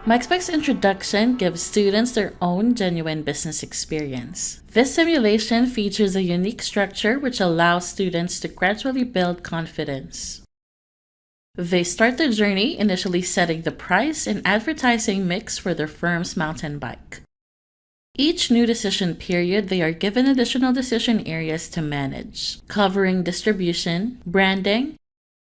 MikesBikes Introduction gives students their own genuine business experience. This simulation features a unique structure which allows students to gradually build confidence. They start their journey initially setting the price and advertising mix for their firm's mountain bike. Each new decision period, they are given additional decision areas to manage, covering distribution, branding,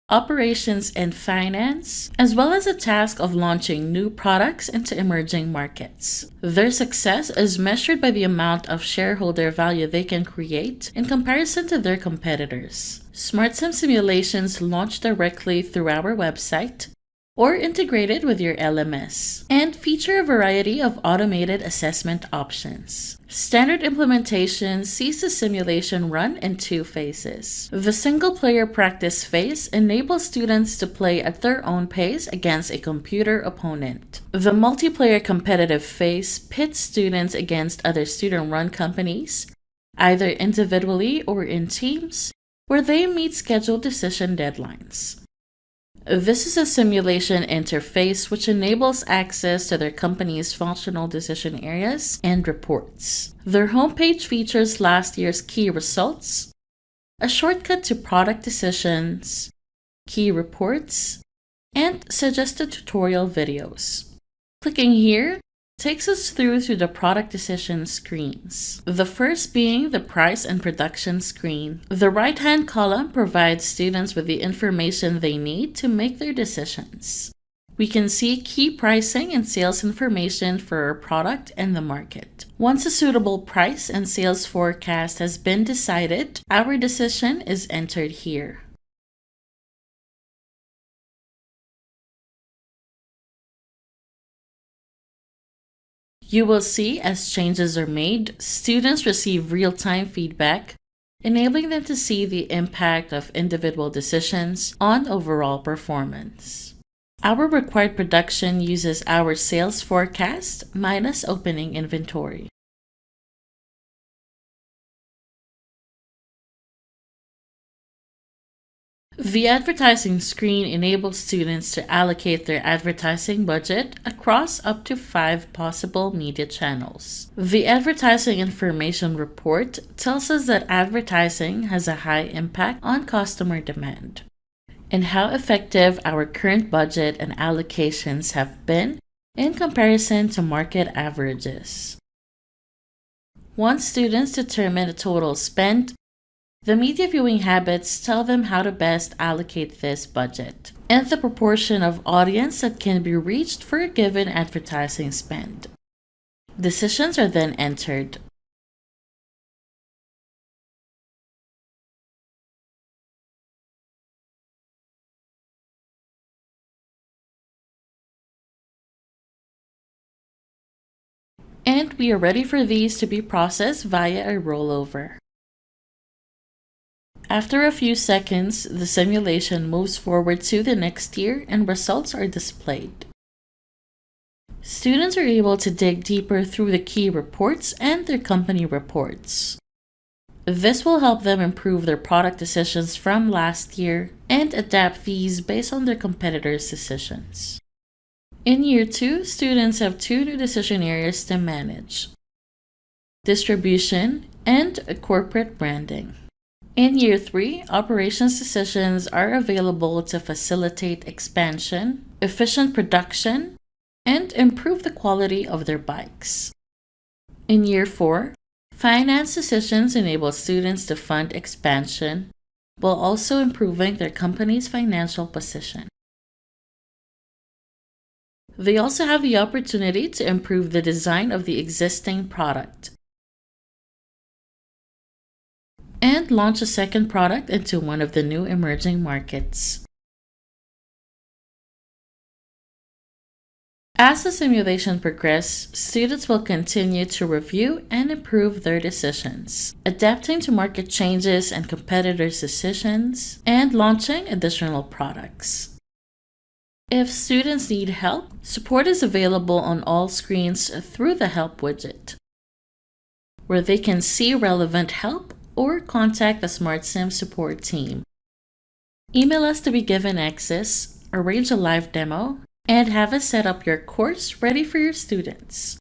operations and finance, as well as a task of launching new products into emerging markets. Their success is measured by the amount of shareholder value they can create in comparison to their competitors. Smartsims simulations launch directly through our website or integrated with your LMS, and feature a variety of automated assessment options. Standard implementation sees the simulation run in 2 phases. The single-player practice phase enables students to play at their own pace against a computer opponent. The multiplayer competitive phase pits students against other student-run companies, either individually or in teams, where they meet scheduled decision deadlines. This is a simulation interface which enables access to their company's functional decision areas and reports. Their homepage features last year's key results, a shortcut to product decisions, key reports, and suggested tutorial videos. Clicking here takes us through to the product decision screens. The first being the price and production screen. The right-hand column provides students with the information they need to make their decisions. We can see key pricing and sales information for our product and the market. Once a suitable price and sales forecast has been decided, our decision is entered here. You will see as changes are made, students receive real-time feedback, enabling them to see the impact of individual decisions on overall performance. Our required production uses our sales forecast minus opening inventory. The advertising screen enables students to allocate their advertising budget across up to 5 possible media channels. The advertising information report tells us that advertising has a high impact on customer demand and how effective our current budget and allocations have been in comparison to market averages. Once students determine the total spent, the media viewing habits tell them how to best allocate this budget and the proportion of audience that can be reached for a given advertising spend. Decisions are then entered. And we are ready for these to be processed via a rollover. After a few seconds, the simulation moves forward to the next year and results are displayed. Students are able to dig deeper through the key reports and their company reports. This will help them improve their product decisions from last year and adapt these based on their competitors' decisions. In Year 2, students have 2 new decision areas to manage: distribution and corporate branding. In Year 3, operations decisions are available to facilitate expansion, efficient production, and improve the quality of their bikes. In Year 4, finance decisions enable students to fund expansion while also improving their company's financial position. They also have the opportunity to improve the design of the existing product and launch a second product into one of the new emerging markets. As the simulation progresses, students will continue to review and improve their decisions, adapting to market changes and competitors' decisions, and launching additional products. If students need help, support is available on all screens through the Help widget, where they can see relevant help or contact the Smartsims support team. Email us to be given access, arrange a live demo, and have us set up your course ready for your students.